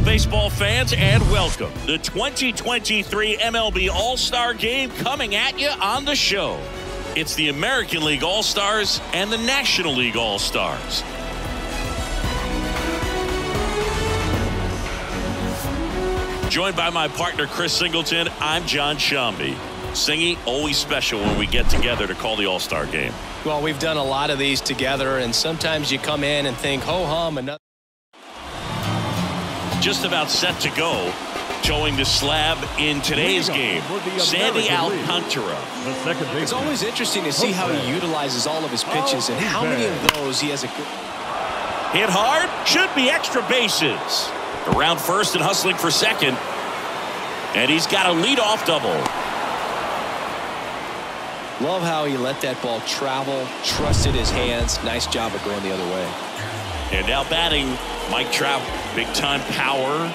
Hello, baseball fans, and welcome. The 2023 MLB All-Star Game coming at you on the show. It's the American League All-Stars and the National League All-Stars. Joined by my partner, Chris Singleton, I'm John Shambi. Singy, always special when we get together to call the All-Star Game. Well, we've done a lot of these together, and sometimes you come in and think, ho-hum, another. Just about set to go. Showing the slab in today's game, Sandy Alcantara. It's always interesting to see how he utilizes all of his pitches and how many of those he has a good. Hit hard, should be extra bases. Around first and hustling for second. And he's got a leadoff double. Love how he let that ball travel, trusted his hands. Nice job of going the other way. And now batting, Mike Trout, big time power.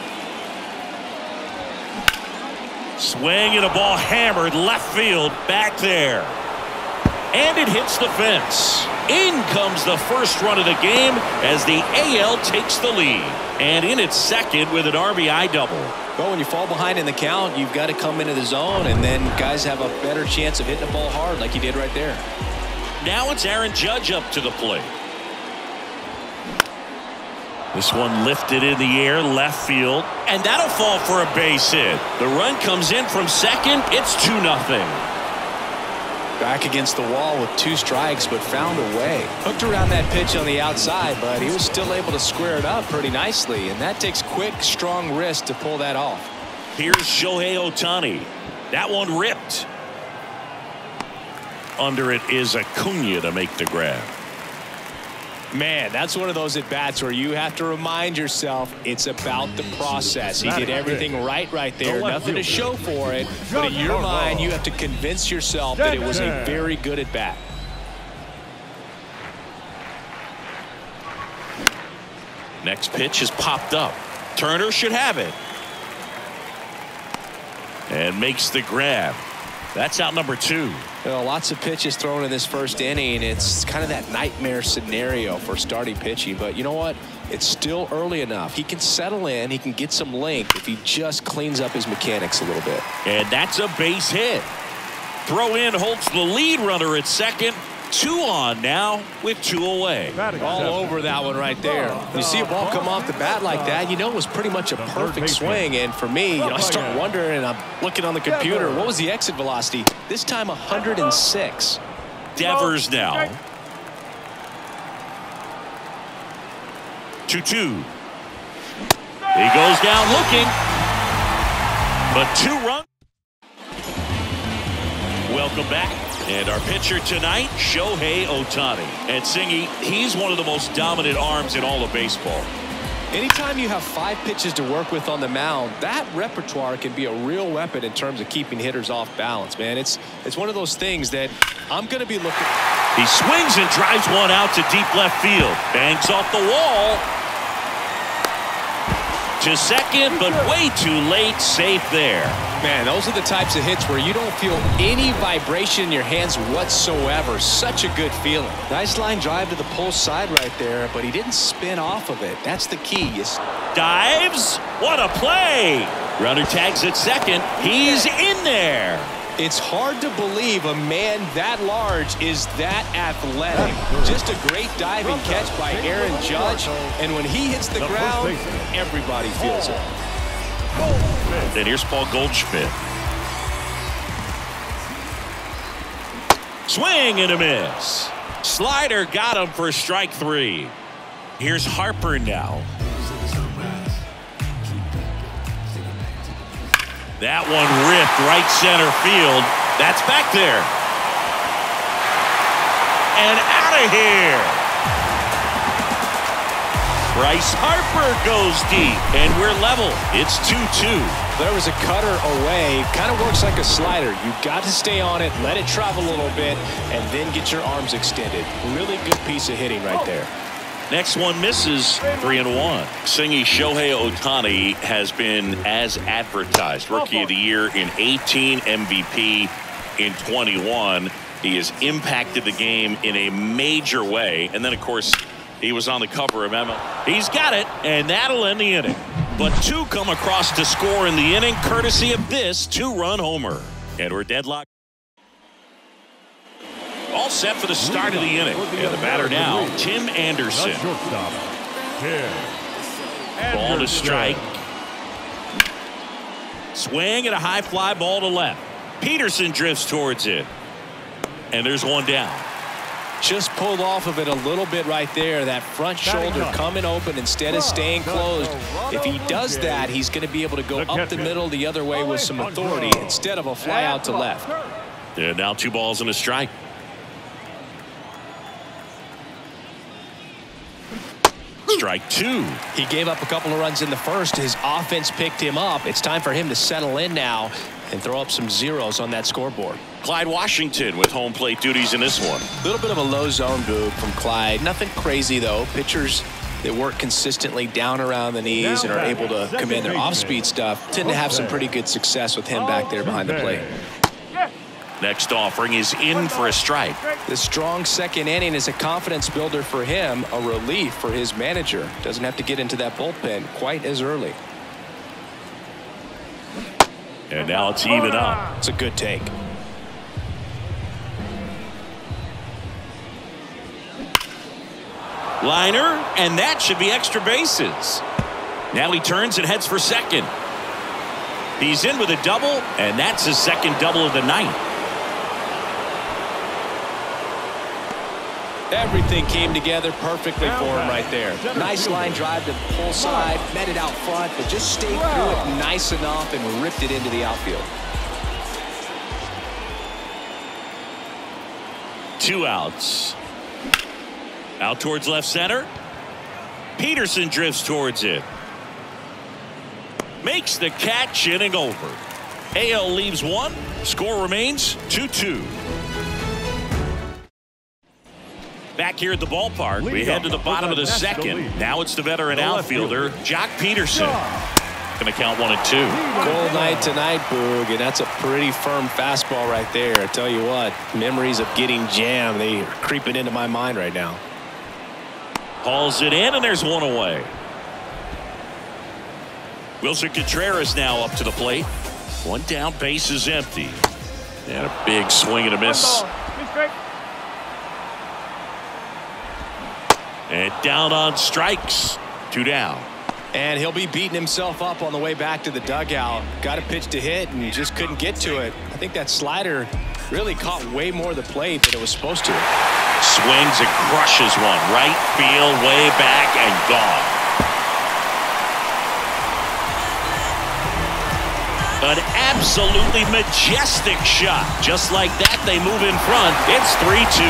Swing and a ball hammered left field back there. And it hits the fence. In comes the first run of the game as the AL takes the lead. And in its second with an RBI double. Well, when you fall behind in the count, you've got to come into the zone, and then guys have a better chance of hitting the ball hard like he did right there. Now it's Aaron Judge up to the plate. This one lifted in the air, left field, and that'll fall for a base hit. The run comes in from second. It's 2-0. Back against the wall with 2 strikes, but found a way. Hooked around that pitch on the outside, but he was still able to square it up pretty nicely, and that takes quick, strong wrist to pull that off. Here's Shohei Ohtani. That one ripped. Under it is Acuna to make the grab. Man, that's one of those at-bats where you have to remind yourself it's about the process. He did everything right there. Nothing to show for it. But in your mind, you have to convince yourself that it was a very good at-bat. Next pitch is popped up. Turner should have it. And makes the grab. That's out number 2. Well, lots of pitches thrown in this first inning. It's kind of that nightmare scenario for starting pitching. But you know what? It's still early enough. He can settle in. He can get some length if he just cleans up his mechanics a little bit. And that's a base hit. Throw in holds the lead runner at second. 2 on now with 2 away. All over that one right there. You see a ball come off the bat like that, you know it was pretty much a perfect swing. And for me, I start wondering, and I'm looking on the computer, what was the exit velocity? This time 106. Devers now. 2-2. He goes down looking. But 2 runs. Welcome back. And our pitcher tonight, Shohei Ohtani. And Singy, he's one of the most dominant arms in all of baseball. Anytime you have 5 pitches to work with on the mound, that repertoire can be a real weapon in terms of keeping hitters off balance, man. It's one of those things that I'm going to be looking. He swings and drives one out to deep left field. Bangs off the wall. To second, but way too late. Safe there. Man, those are the types of hits where you don't feel any vibration in your hands whatsoever. Such a good feeling. Nice line drive to the pull side right there, but he didn't spin off of it. That's the key. Dives. What a play. Runner tags at second. He's in there. It's hard to believe a man that large is that athletic. Just a great diving catch by Aaron Judge, and when he hits the ground, everybody feels it. And here's Paul Goldschmidt. Swing and a miss. Slider got him for strike 3. Here's Harper now. That one ripped right center field. That's back there. And out of here. Bryce Harper goes deep, and we're level. It's 2-2. There was a cutter away. Kind of works like a slider. You've got to stay on it, let it travel a little bit, and then get your arms extended. Really good piece of hitting right there. Next one misses. 3-1. Singy, Shohei Ohtani has been as advertised. Rookie of the Year in 18, MVP in 21. He has impacted the game in a major way. And then, of course, he was on the cover of MLB. He's got it, and that'll end the inning. But two come across to score in the inning, courtesy of this two-run homer. And we're deadlocked. All set for the start of the inning. And the batter now, Tim Anderson. Ball to strike. Swing and a high fly ball to left. Peterson drifts towards it. And there's one down. Just pulled off of it a little bit right there. That front shoulder coming open instead of staying closed. If he does that, he's going to be able to go up the middle the other way with some authority instead of a fly out to left. And now 2 balls and a strike. Strike 2. He gave up a couple of runs in the first. His offense picked him up. It's time for him to settle in now and throw up some zeros on that scoreboard. Clyde Washington with home plate duties in this one. A little bit of a low zone move from Clyde. Nothing crazy, though. Pitchers that work consistently down around the knees and are able to command their off-speed stuff tend to have some pretty good success with him back there behind the plate. Next offering is in for a strike. The strong second inning is a confidence builder for him, a relief for his manager. Doesn't have to get into that bullpen quite as early. And now it's even up. It's a good take. Liner, and that should be extra bases. Now he turns and heads for second. He's in with a double, and that's his second double of the night. Everything came together perfectly for him right there. Nice line drive to the pull side, met it out front, but just stayed through it nice enough and ripped it into the outfield. 2 outs. Out towards left center. Peterson drifts towards it. Makes the catch, inning over. AL leaves 1. Score remains 2-2. Back here at the ballpark, we head to the bottom of the second. Now it's the veteran outfielder, Jock Peterson. Going to count 1 and 2. Cold night tonight, Boog, and that's a pretty firm fastball right there. I tell you what, memories of getting jammed, they are creeping into my mind right now. Hauls it in, and there's 1 away. Wilson Contreras now up to the plate. 1 down, base is empty. And a big swing and a miss. And down on strikes. 2 down. And he'll be beating himself up on the way back to the dugout. Got a pitch to hit and just couldn't get to it. I think that slider really caught way more of the plate than it was supposed to. Swings and crushes one. Right field, way back, and gone. An absolutely majestic shot. Just like that, they move in front. It's 3-2.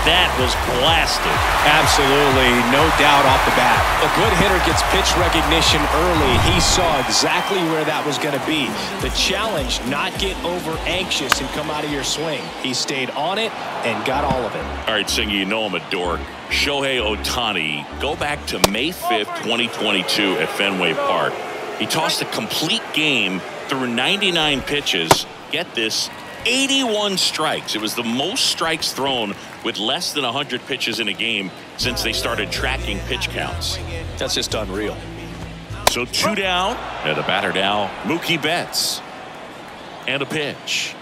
That was blasted. Absolutely, no doubt off the bat. A good hitter gets pitch recognition early. He saw exactly where that was going to be. The challenge, not get over anxious and come out of your swing. He stayed on it and got all of it. All right, Singy, you know I'm a dork. Shohei Ohtani, go back to May 5th, 2022 at Fenway Park. He tossed a complete game through 99 pitches. Get this, 81 strikes. It was the most strikes thrown with less than 100 pitches in a game since they started tracking pitch counts. That's just unreal. So 2 down, and the batter now, Mookie Betts. And a pitch.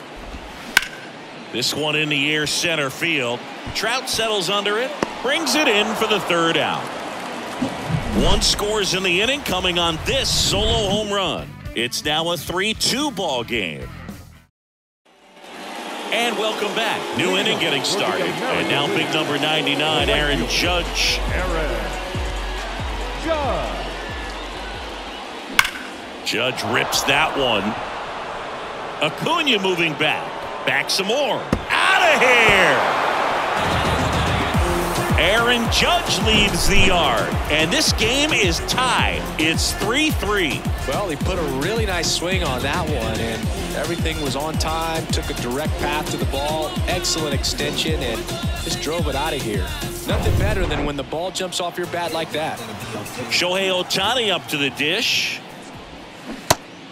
This one in the air, center field. Trout settles under it, brings it in for the 3rd out. 1 scores in the inning, coming on this solo home run. It's now a 3-2 ball game. And welcome back. New inning getting started. And now big number 99, Aaron Judge. Judge rips that one. Acuna moving back. Back some more. Out of here. Aaron Judge leads the yard. And this game is tied. It's 3-3. Well, he put a really nice swing on that one, and everything was on time. Took a direct path to the ball. Excellent extension, and just drove it out of here. Nothing better than when the ball jumps off your bat like that. Shohei Ohtani up to the dish.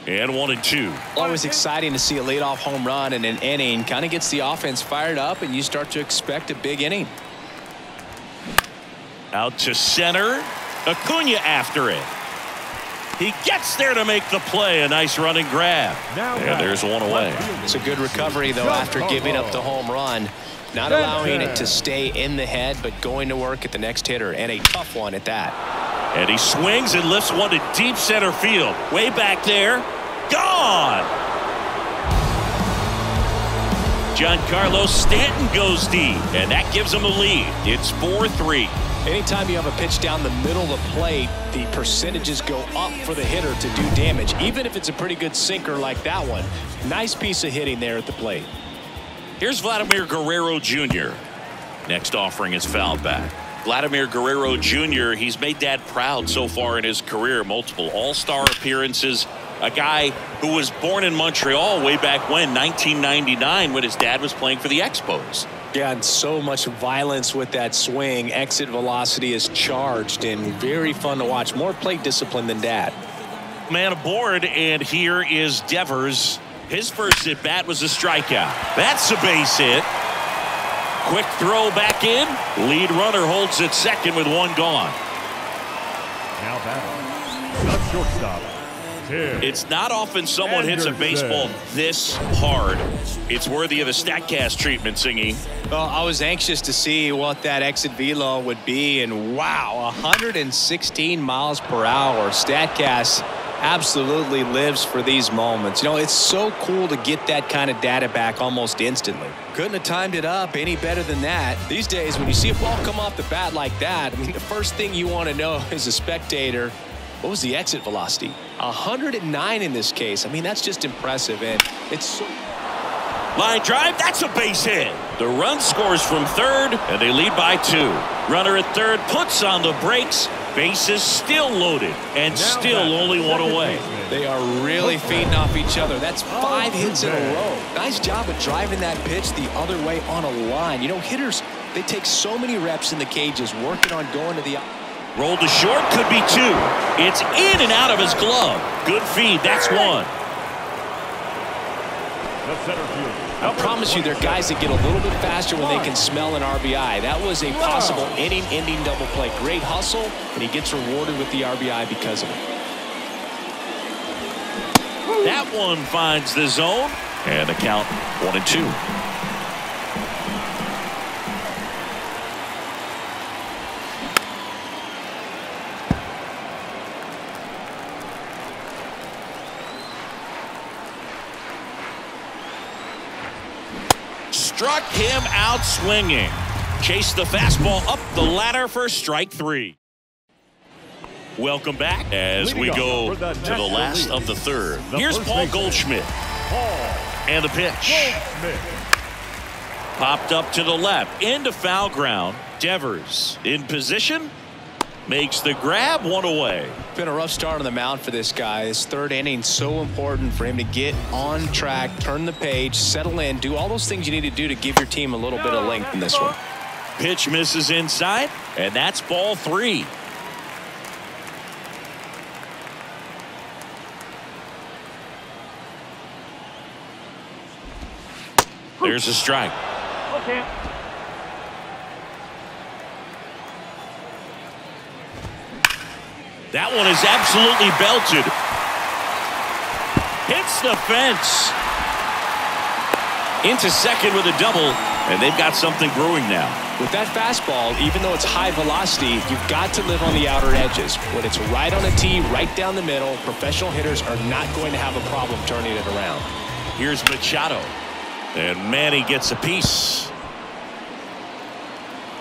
And 1 and 2. Always exciting to see a leadoff home run in an inning. Kind of gets the offense fired up, and you start to expect a big inning. Out to center. Acuna after it. He gets there to make the play. A nice running grab. And there's one away. It's a good recovery, though, after giving up the home run. Not allowing it to stay in the head, but going to work at the next hitter, and a tough one at that. And he swings and lifts one to deep center field. Way back there. Gone! Giancarlo Stanton goes deep, and that gives him a lead. It's 4-3. Anytime you have a pitch down the middle of the plate, the percentages go up for the hitter to do damage, even if it's a pretty good sinker like that one. Nice piece of hitting there at the plate. Here's Vladimir Guerrero Jr. Next offering is fouled back. Vladimir Guerrero Jr., he's made Dad proud so far in his career. Multiple all-star appearances. A guy who was born in Montreal way back when, 1999, when his dad was playing for the Expos. Yeah, and so much violence with that swing. Exit velocity is charged and very fun to watch. More plate discipline than Dad. Man aboard, and here is Devers. His first at bat was a strikeout. That's a base hit. Quick throw back in. Lead runner holds at second with one gone. Now batting, the shortstop. It's not often someone hits a baseball this hard. It's worthy of the StatCast treatment, Singy. Well, I was anxious to see what that exit velo would be, and wow, 116 miles per hour. StatCast absolutely lives for these moments. You know, it's so cool to get that kind of data back almost instantly. Couldn't have timed it up any better than that. These days, when you see a ball come off the bat like that, I mean, the first thing you want to know as a spectator, what was the exit velocity? 109 in this case. I mean, that's just impressive, and it's so... Line drive, that's a base hit. The run scores from third, and they lead by 2. Runner at third puts on the brakes. Bases still loaded, and still only one away. They are really feeding off each other. That's 5 hits in a row. Nice job of driving that pitch the other way on a line. You know, hitters, they take so many reps in the cages working on going to the... Roll to short, could be 2. It's in and out of his glove. Good feed, that's 1. I promise you, there are guys that get a little bit faster when they can smell an RBI. That was a possible inning-ending double play. Great hustle, and he gets rewarded with the RBI because of it. That one finds the zone, and the count 1-2. Struck him out swinging. Chased the fastball up the ladder for strike 3. Welcome back as we go to the last of the third. Here's Paul Goldschmidt. And the pitch. Popped up to the left into foul ground. Devers in position. Makes the grab, 1 away. Been a rough start on the mound for this guy. His third inning, so important for him to get on track, turn the page, settle in, do all those things you need to do to give your team a little bit of length in this one. Pitch misses inside, and that's ball 3. There's a strike. Okay. That one is absolutely belted. Hits the fence. Into second with a double, and they've got something brewing now. With that fastball, even though it's high velocity, you've got to live on the outer edges. When it's right on a tee, right down the middle, professional hitters are not going to have a problem turning it around. Here's Machado. And Manny gets a piece.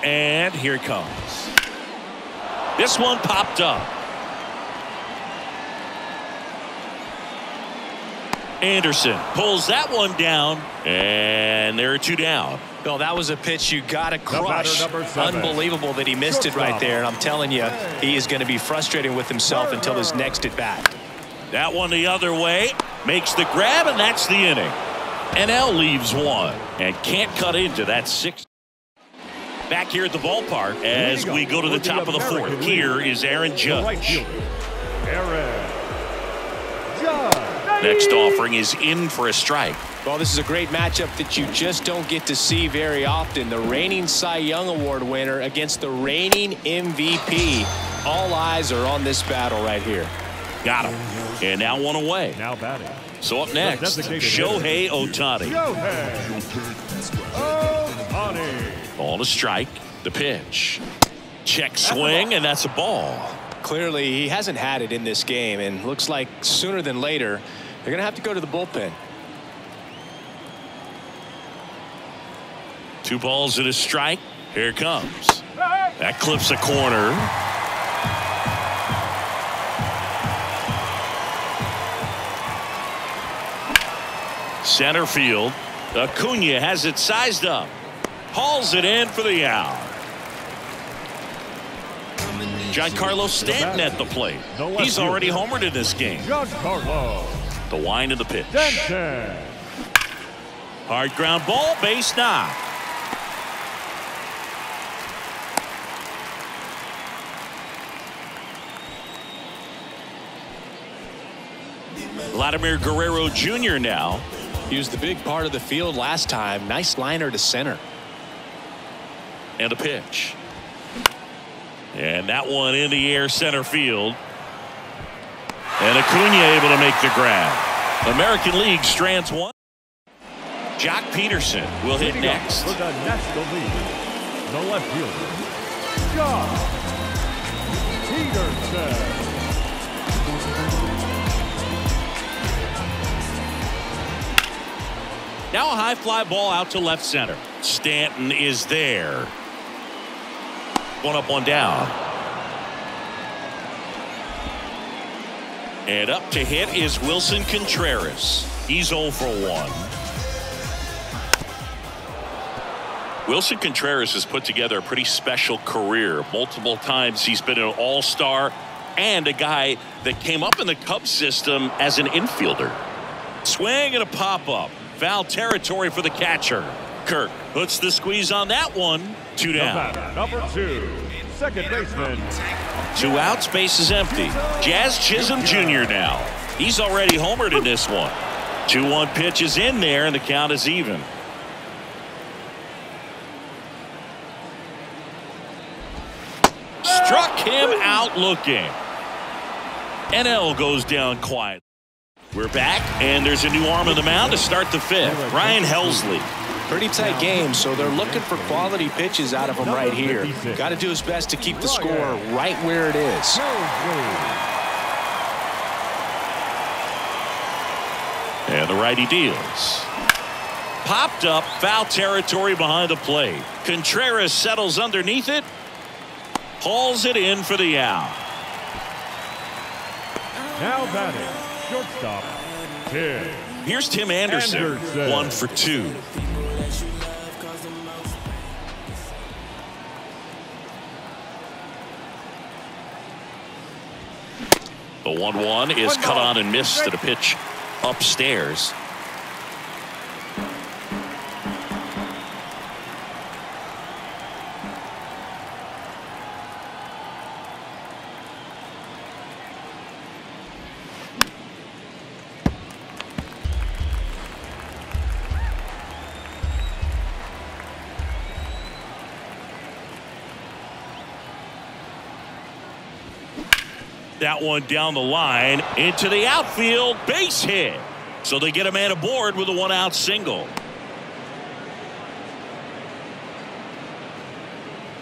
And here it comes. This one popped up. Anderson pulls that one down, and there are 2 down. Bill, that was a pitch you got to crush. Unbelievable that he missed it right there. And I'm telling you, he is going to be frustrated with himself until his next at bat. That one the other way. Makes the grab, and that's the inning. NL leaves 1 and can't cut into that 6th. Back here at the ballpark as we go to the top of the 4th. Here is Aaron Judge. Next offering is in for a strike. Well, this is a great matchup that you just don't get to see very often. The reigning Cy Young Award winner against the reigning MVP. All eyes are on this battle right here. Got him. And now one away. Now batting. So up next, Shohei Ohtani. Ball to strike. The pitch. Check swing, and that's a ball. Clearly, he hasn't had it in this game, and looks like sooner than later, they're going to have to go to the bullpen. 2 balls and a strike. Here it comes. That clips a corner. Center field. Acuna has it sized up. Hauls it in for the out. Giancarlo Stanton at the plate. He's already homered in this game. The wind of the pitch. Hard ground ball, base knock. Vladimir Guerrero Jr. now. He was the big part of the field last time. Nice liner to center. And a pitch. And that one in the air center field. And Acuna able to make the grab. American League strands one. Jock Peterson will hit next. For the National League, the left fielder, Jock Peterson. Now a high fly ball out to left center. Stanton is there. One up, one down. And up to hit is Wilson Contreras. He's 0 for 1. Wilson Contreras has put together a pretty special career. Multiple times he's been an all-star and a guy that came up in the Cubs system as an infielder. Swing and a pop-up. Foul territory for the catcher. Kirk puts the squeeze on that one. 2 down. Number 2, second baseman. 2 outs, base is empty. Jazz Chisholm Jr. now. He's already homered in this one. 2-1 pitch is in there, and the count is even. Struck him out looking. NL goes down quiet. We're back, and there's a new arm on the mound to start the 5th. Ryan Helsley. Pretty tight game, so they're looking for quality pitches out of him right here. Got to do his best to keep the score right where it is. And the righty deals. Popped up, foul territory behind the plate. Contreras settles underneath it. Hauls it in for the out. Now batting, shortstop, Tim. Here's Tim Anderson. 1 for 2. The 1-1 is cut on and missed at a pitch upstairs. That one down the line into the outfield, base hit. So they get a man aboard with a 1-out single.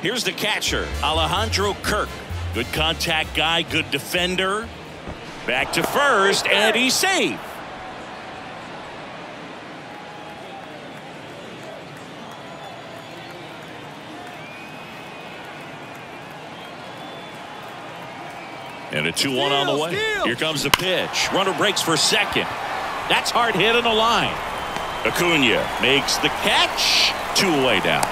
Here's the catcher, Alejandro Kirk. Good contact guy, good defender. Back to first, and he's safe. And a 2-1 on the way. Here comes the pitch. Runner breaks for second. That's hard hit on the line. Acuna makes the catch. 2 away now.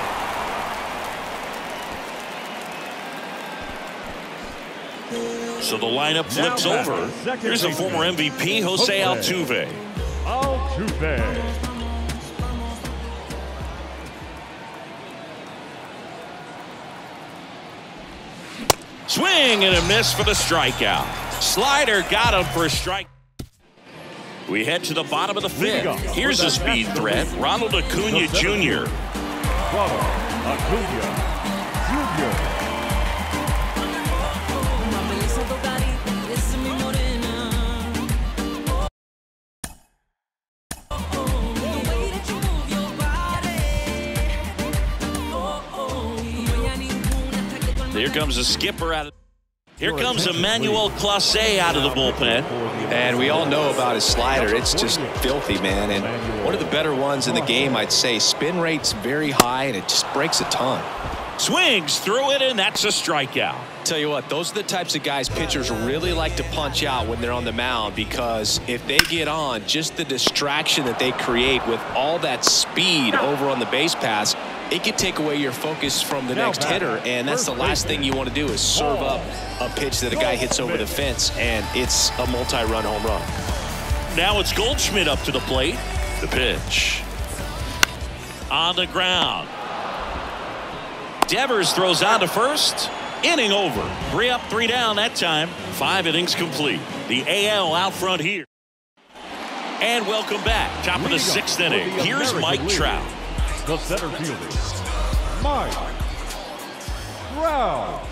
So the lineup flips over. Here's the former MVP, Jose Altuve. Swing and a miss for the strikeout. Slider got him for a strike. We head to the bottom of the 5th. Here's a speed threat, Ronald Acuna Jr. comes a skipper out of. Here comes Emmanuel Clase out of the bullpen. And we all know about his slider. It's just filthy, man. And one of the better ones in the game, I'd say. Spin rate's very high, and it just breaks a ton. Swings through it, and that's a strikeout. Tell you what, those are the types of guys pitchers really like to punch out when they're on the mound, because if they get on, just the distraction that they create with all that speed over on the base pass, it could take away your focus from the next hitter, and that's the last thing you want to do is serve up a pitch that a guy hits over the fence, and it's a multi-run home run. Now it's Goldschmidt up to the plate. The pitch. On the ground. Devers throws on to first. Inning over. 3 up, 3 down that time. 5 innings complete. The AL out front here. And welcome back. Top of the 6th inning. Here's Mike Trout. The center fielder, Mike Trout.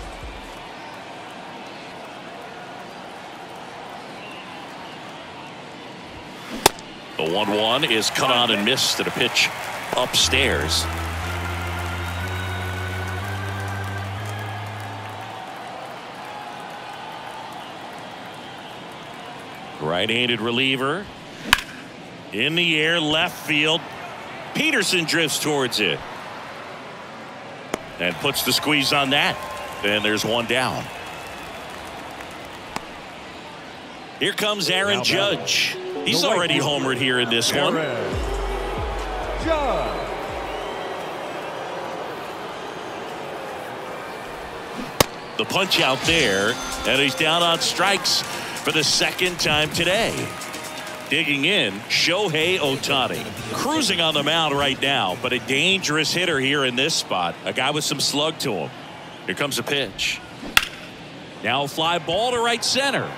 The 1-1 is cut on and missed to the pitch upstairs. Right-handed reliever. In the air, left field. Peterson drifts towards it. And puts the squeeze on that. And there's 1 down. Here comes Aaron Judge. He's already homered here in this one. Judge. The punch out there. And he's down on strikes for the 2nd time today. Digging in, Shohei Ohtani. Cruising on the mound right now, but a dangerous hitter here in this spot. A guy with some slug to him. Here comes a pitch. Now a fly ball to right center.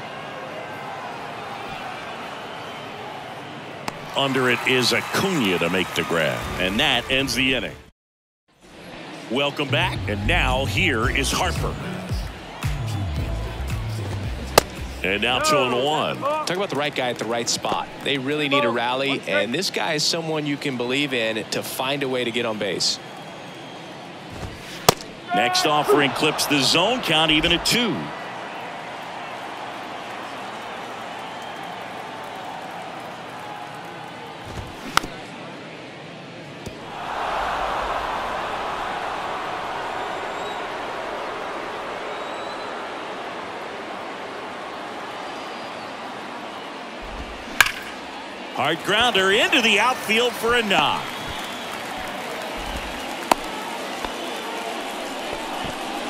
Under it is Acuna to make the grab. And that ends the inning. Welcome back. And now here is Harper. And now 2-1. Talk about the right guy at the right spot. They really need a rally, and this guy is someone you can believe in to find a way to get on base. Next offering clips the zone count even at 2. Hard grounder into the outfield for a knock.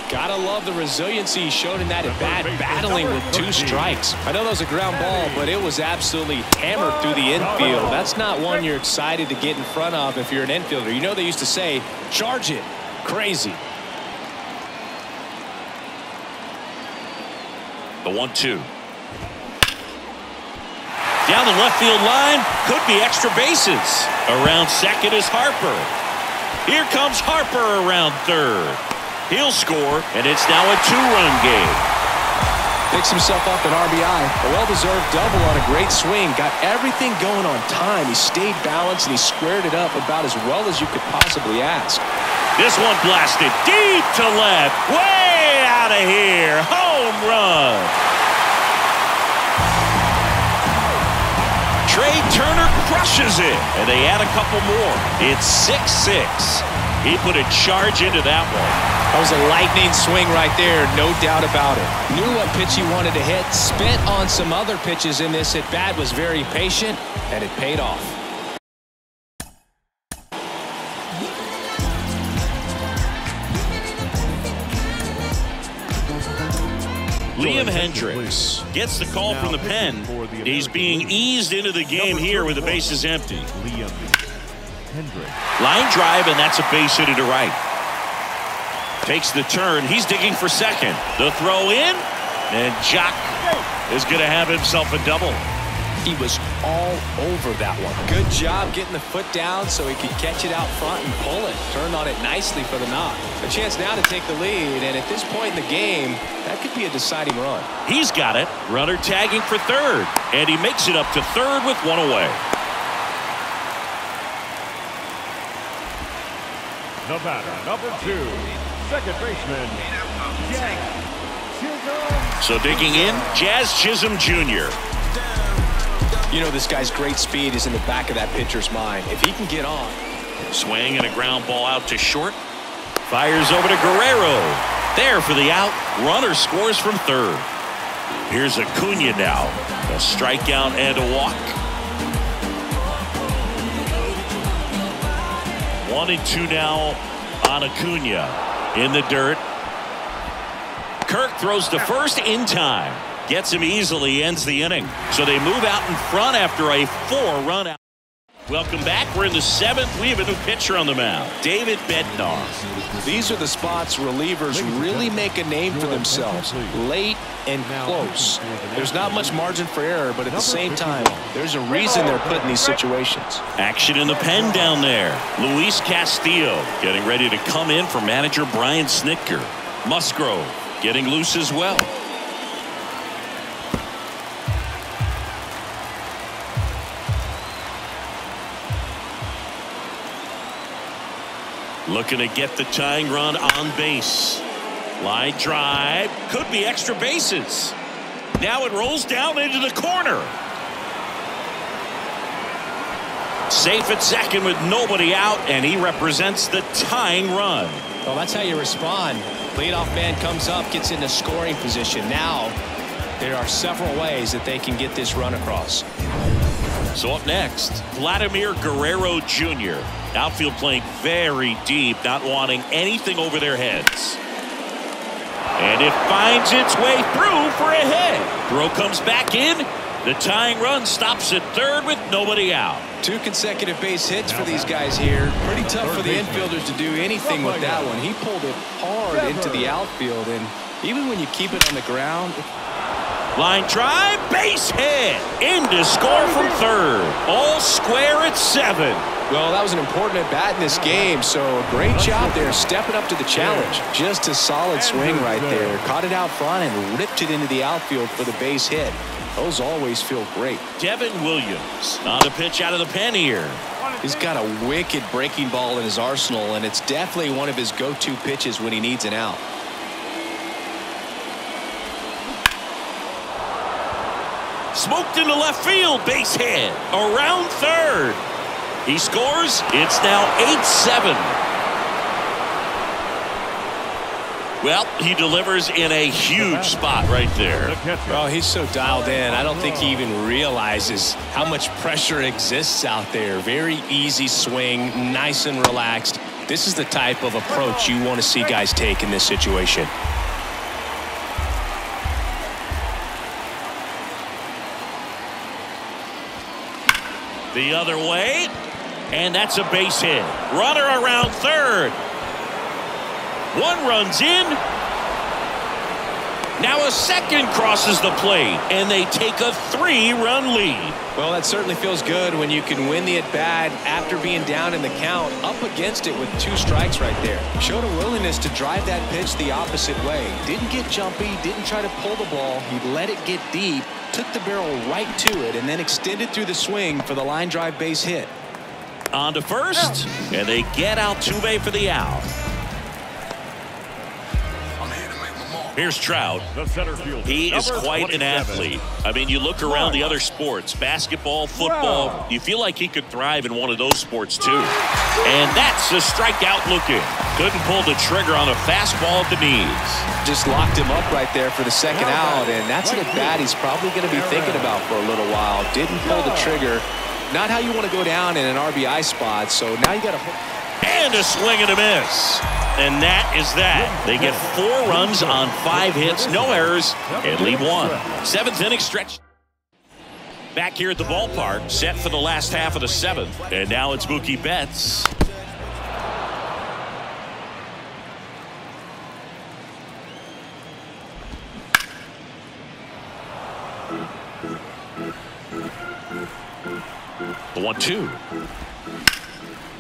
Gotta love the resiliency he showed in that at bat, battling with 2 strikes. I know that was a ground ball, but it was absolutely hammered through the infield. That's not one you're excited to get in front of if you're an infielder. You know they used to say, charge it. Crazy. The 1-2. Down the left field line, could be extra bases. Around second is Harper. Here comes Harper around third. He'll score, and it's now a 2-run game. Picks himself up an RBI. A well-deserved double on a great swing. Got everything going on time. He stayed balanced, and he squared it up about as well as you could possibly ask. This one blasted deep to left. Way out of here. Home run. Trey Turner crushes it, and they add a couple more. It's 6-6. He put a charge into that one. That was a lightning swing right there, no doubt about it. Knew what pitch he wanted to hit, spent on some other pitches in this at-bat, was very patient, and it paid off. Liam Hendricks gets the call from the pen. He's being eased into the game here with the bases empty. Line drive, and that's a base hit to right. Takes the turn. He's digging for second. The throw in, and Jock is going to have himself a double. He was all over that one. Good job getting the foot down so he could catch it out front and pull it. Turned on it nicely for the knock. A chance now to take the lead, and at this point in the game, that could be a deciding run. He's got it. Runner tagging for third, and he makes it up to third with one away. The batter, number 2, second baseman, So digging in, Jazz Chisholm Jr. You know, this guy's great speed is in the back of that pitcher's mind. If he can get on. Swing and a ground ball out to short. Fires over to Guerrero. There for the out. Runner scores from third. Here's Acuna now. A strikeout and a walk. 1-2 now on Acuna. In the dirt. Kirk throws to first in time. Gets him easily, ends the inning. So they move out in front after a 4-run out. Welcome back. We're in the 7th. We have a new pitcher on the mound, David Bednar. These are the spots relievers really make a name for themselves. Late and close. There's not much margin for error, but at the same time, there's a reason they're put in these situations. Action in the pen down there. Luis Castillo getting ready to come in for manager Brian Snitker. Musgrove getting loose as well. Looking to get the tying run on base. Line drive. Could be extra bases. Now it rolls down into the corner. Safe at second with nobody out, and he represents the tying run. Well, that's how you respond. Leadoff man comes up, gets into scoring position. Now there are several ways that they can get this run across. So up next, Vladimir Guerrero Jr. Outfield playing very deep, not wanting anything over their heads. And it finds its way through for a hit. Throw comes back in. The tying run stops at third with nobody out. 2 consecutive base hits for these guys here. Pretty tough for the infielders to do anything with that one. He pulled it hard into the outfield, and even when you keep it on the ground. Line drive, base hit. In to score from third. All square at 7. Well, that was an important at-bat in this game, so a great job there stepping up to the challenge. Just a solid swing right there. Caught it out front and ripped it into the outfield for the base hit. Those always feel great. Devin Williams on the pitch out of the pen here. He's got a wicked breaking ball in his arsenal, and it's definitely one of his go-to pitches when he needs an out. Smoked into left field, base hit. Around third. He scores. It's now 8-7. Well, he delivers in a huge spot right there. Oh, he's so dialed in. I don't think he even realizes how much pressure exists out there. Very easy swing, nice and relaxed. This is the type of approach you want to see guys take in this situation. The other way, and that's a base hit. Runner around third. One runs in. Now a second crosses the plate, and they take a 3-run lead. Well, that certainly feels good when you can win the at-bat after being down in the count, up against it with 2 strikes right there. Showed a willingness to drive that pitch the opposite way. Didn't get jumpy, didn't try to pull the ball. He let it get deep, took the barrel right to it, and then extended through the swing for the line drive base hit. On to first, and they get Altuve for the out. Here's Trout. He is quite an athlete. I mean, you look around the other sports, basketball, football, you feel like he could thrive in one of those sports too. And that's a strikeout looking. Couldn't pull the trigger on a fastball at the knees. Just locked him up right there for the second out, and that's an at-bat he's probably going to be thinking about for a little while. Didn't pull the trigger. Not how you want to go down in an RBI spot, so now you got to... And a swing and a miss. And that is that. They get 4 runs on 5 hits, no errors, and leave 1. 7th inning stretch. Back here at the ballpark, set for the last half of the 7th. And now it's Mookie Betts. The 1-2.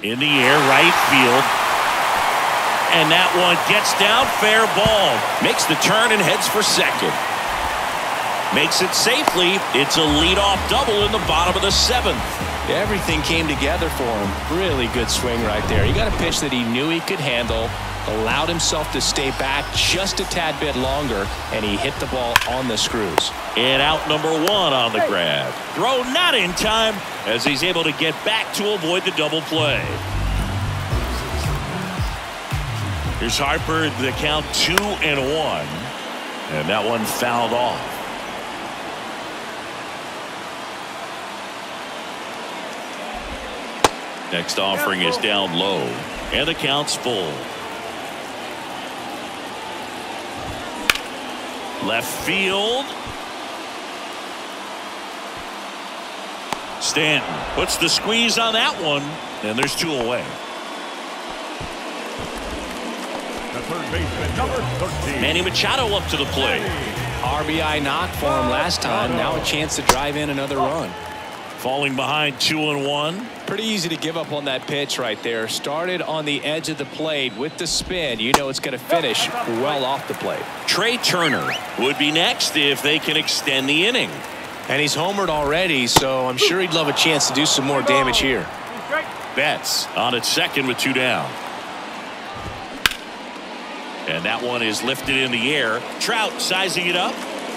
In the air, right field. And that one gets down, fair ball. Makes the turn and heads for second. Makes it safely. It's a leadoff double in the bottom of the 7th. Everything came together for him. Really good swing right there. He got a pitch that he knew he could handle. allowed himself to stay back just a tad bit longer, and he hit the ball on the screws. And out number 1 on the grab. Throw not in time as he's able to get back to avoid the double play. Here's Harper, the count 2-1. And that one fouled off. Next offering is down low. And the count's full. Left field. Stanton puts the squeeze on that one. And there's 2 away. The third baseman, number 13. Manny Machado up to the plate. RBI knock for him last time. Now a chance to drive in another run. Falling behind 2-1. Pretty easy to give up on that pitch right there. Started on the edge of the plate with the spin. You know it's going to finish well off the plate. Trey Turner would be next if they can extend the inning. And he's homered already, so I'm sure he'd love a chance to do some more damage here. Betts on at second with 2 down. And that one is lifted in the air. Trout sizing it up.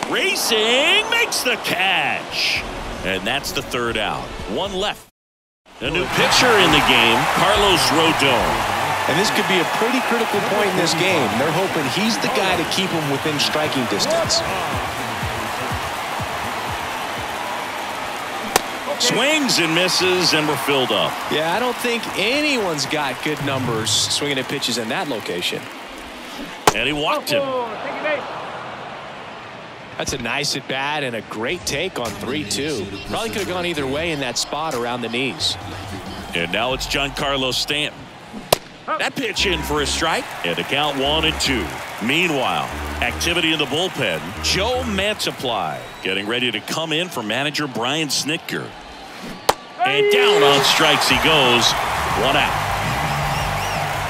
Racing, makes the catch. And that's the 3rd out. 1 left. A new pitcher in the game, Carlos Rodon. And this could be a pretty critical point in this game. They're hoping he's the guy to keep them within striking distance. Swings and misses, and we're filled up. Yeah, I don't think anyone's got good numbers swinging at pitches in that location. And he walked him. That's a nice at bat and a great take on 3-2. Probably could have gone either way in that spot around the knees. And now it's Giancarlo Stanton. That pitch in for a strike. And the count 1-2. Meanwhile, activity in the bullpen. Joe Mantiply getting ready to come in for manager Brian Snitker. And down on strikes he goes. 1 out.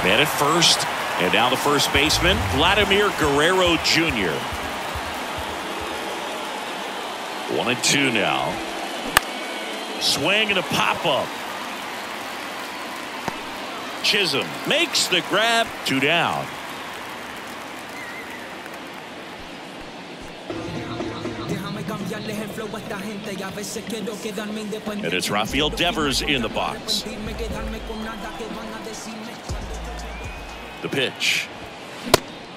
Man at first. And now the first baseman, Vladimir Guerrero Jr. 1-2 now. Swing and a pop-up. Chisholm makes the grab. 2 down. And it's Rafael Devers in the box. The pitch.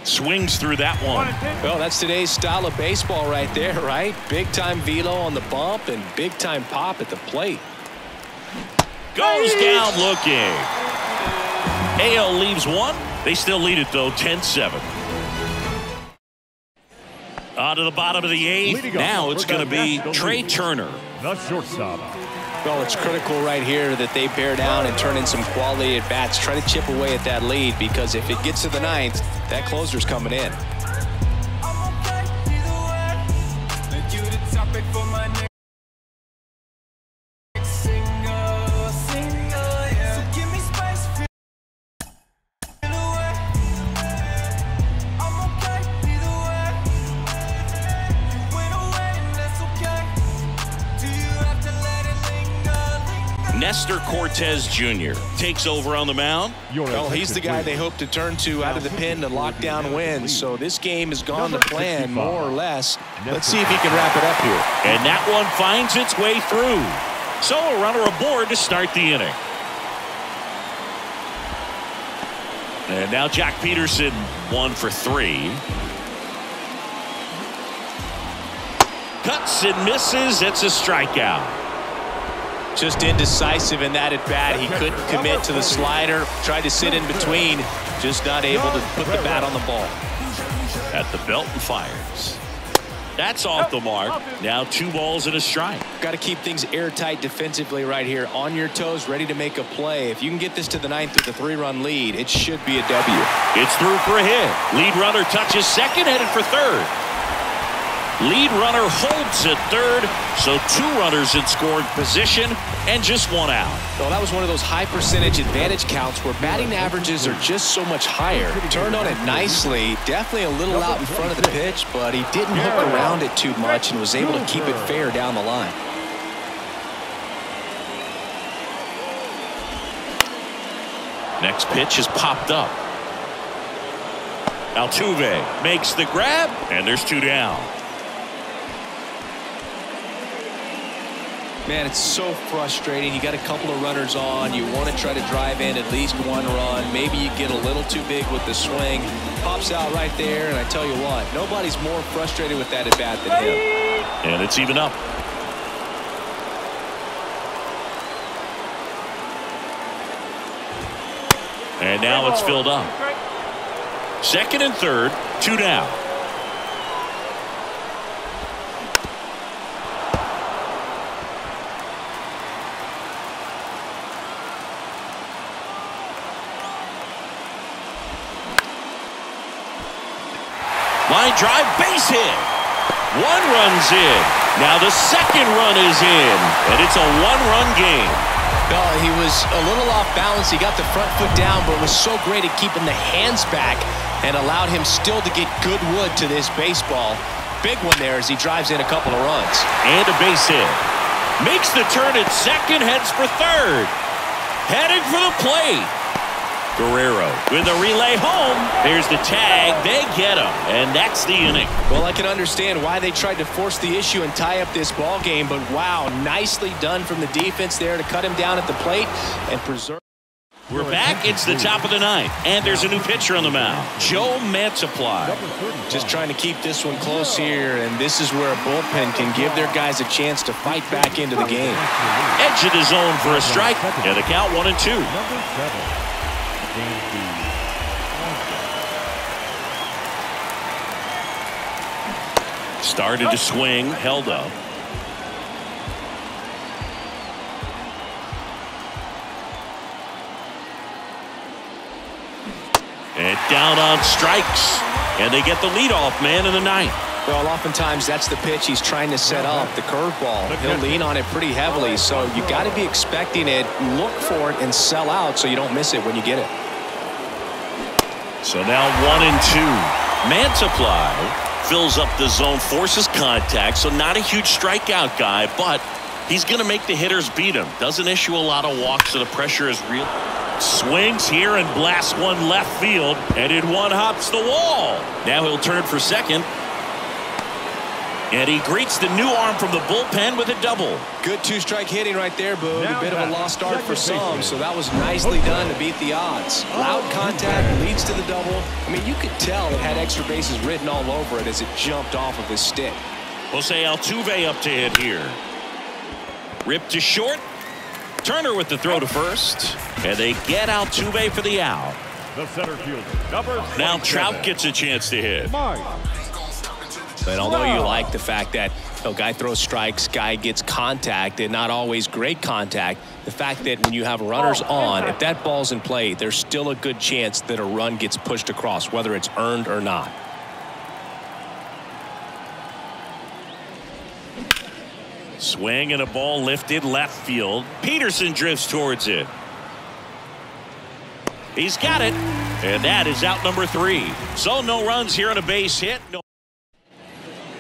Swings through that one. Well, that's today's style of baseball right there, right? Big time velo on the bump and big time pop at the plate. Goes down looking. AL leaves 1. They still lead it though, 10-7. On to the bottom of the 8th. Now it's going to be Trey Turner. The shortstop. Well, it's critical right here that they bear down and turn in some quality at bats. Try to chip away at that lead, because if it gets to the 9th, that closer's coming in. Nestor Cortez Jr. takes over on the mound. Well, he's the guy they hope to turn to out of the pen to lock down wins. So this game has gone to plan, more or less. Let's see if he can wrap it up here. And that one finds its way through. So a runner aboard to start the inning. And now Jack Peterson 1 for 3. Cuts and misses. It's a strikeout. Just indecisive in that at bat. He couldn't commit to the slider. Tried to sit in between. Just not able to put the bat on the ball. At the belt and fires. That's off the mark. Now 2 balls and a strike. Got to keep things airtight defensively right here. On your toes, ready to make a play. If you can get this to the 9th with a 3-run lead, it should be a W. It's through for a hit. Lead runner touches second, headed for third. Lead runner holds at third, so 2 runners in scoring position and just 1 out. Well, that was one of those high percentage advantage counts where batting averages are just so much higher. Turned on it nicely, definitely a little out in front of the pitch, but he didn't hook around it too much and was able to keep it fair down the line. Next pitch is popped up. Altuve makes the grab, and there's 2 down. Man, it's so frustrating. You got a couple of runners on. You want to try to drive in at least 1 run. Maybe you get a little too big with the swing. Pops out right there, and I tell you what, nobody's more frustrated with that at bat than him. And it's even up. And now it's filled up. 2nd and 3rd, 2 down. Line drive, base hit. 1 run's in. Now the 2nd run is in, and it's a 1-run game. Well, he was a little off balance. He got the front foot down, but was so great at keeping the hands back and allowed him still to get good wood to this baseball. Big one there as he drives in a couple of runs. And a base hit. Makes the turn at 2nd, heads for 3rd. Heading for the plate. Guerrero with a relay home. There's the tag. They get him, and that's the inning. Well, I can understand why they tried to force the issue and tie up this ball game, but wow, nicely done from the defense there to cut him down at the plate and preserve. We're back. It's the top of the 9th, and there's a new pitcher on the mound, Joe Mantiply. Just trying to keep this one close here, and this is where a bullpen can give their guys a chance to fight back into the game. Edge of the zone for a strike, and the count 1-2. Started to swing, held up. And down on strikes. And they get the leadoff man in the 9th. Well, oftentimes that's the pitch he's trying to set up, the curveball. He'll lean on it pretty heavily, so you got to be expecting it, look for it, and sell out so you don't miss it when you get it. So now 1-2. Mantiply fills up the zone, forces contact, so not a huge strikeout guy, but he's going to make the hitters beat him. Doesn't issue a lot of walks, so the pressure is real. Swings here and blasts one left field, and in one hops the wall. Now he'll turn for 2nd. And he greets the new arm from the bullpen with a double. Good 2-strike hitting right there, Boog. A bit of a lost start for some, so that was nicely done to beat the odds. Loud contact leads to the double. I mean, you could tell it had extra bases written all over it as it jumped off of his stick. Jose Altuve up to hit here. Ripped to short. Turner with the throw to 1st. And they get Altuve for the out. The center fielder, now Trout gets a chance to hit. But although you like the fact that guy throws strikes, guy gets contact, and not always great contact, the fact that when you have runners on, if that ball's in play, there's still a good chance that a run gets pushed across, whether it's earned or not. Swing and a ball lifted left field. Peterson drifts towards it. He's got it, and that is out number 3. So no runs here on a base hit. No.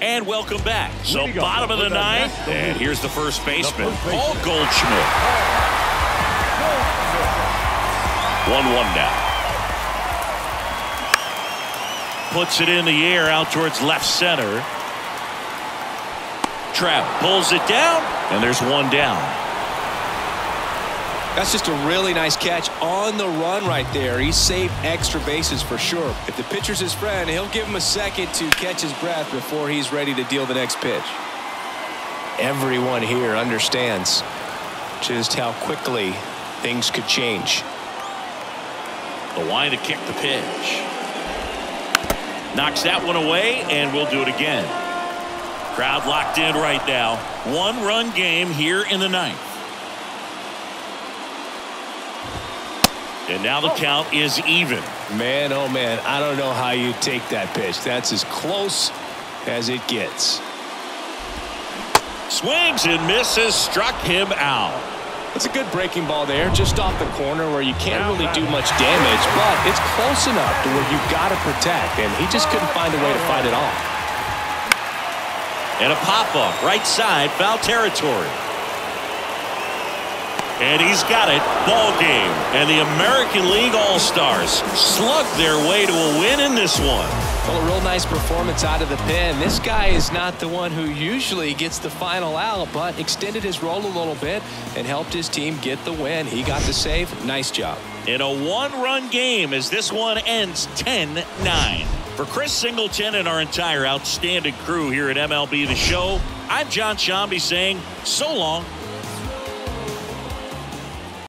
And welcome back. So bottom of the 9th, and here's the first baseman, Paul Goldschmidt. 1-1 now. Puts it in the air out towards left center. Trout pulls it down, and there's 1 down. That's just a really nice catch on the run right there. He saved extra bases for sure. If the pitcher's his friend, he'll give him a second to catch his breath before he's ready to deal the next pitch. Everyone here understands just how quickly things could change. The line to kick the pitch. Knocks that one away, and we'll do it again. Crowd locked in right now. 1-run game here in the 9th. And now the count is even. Man, oh man, I don't know how you take that pitch. That's as close as it gets. Swings and misses, struck him out. It's a good breaking ball there, just off the corner where you can't really do much damage, but it's close enough to where you've got to protect, and he just couldn't find a way to fight it off. And a pop-up, right side, foul territory. And he's got it. Ball game. And the American League All-Stars slugged their way to a win in this one. Well, a real nice performance out of the pen. This guy is not the one who usually gets the final out, but extended his role a little bit and helped his team get the win. He got the save. Nice job. In a one-run game as this one ends 10-9. For Chris Singleton and our entire outstanding crew here at MLB The Show, I'm John Shambi saying so long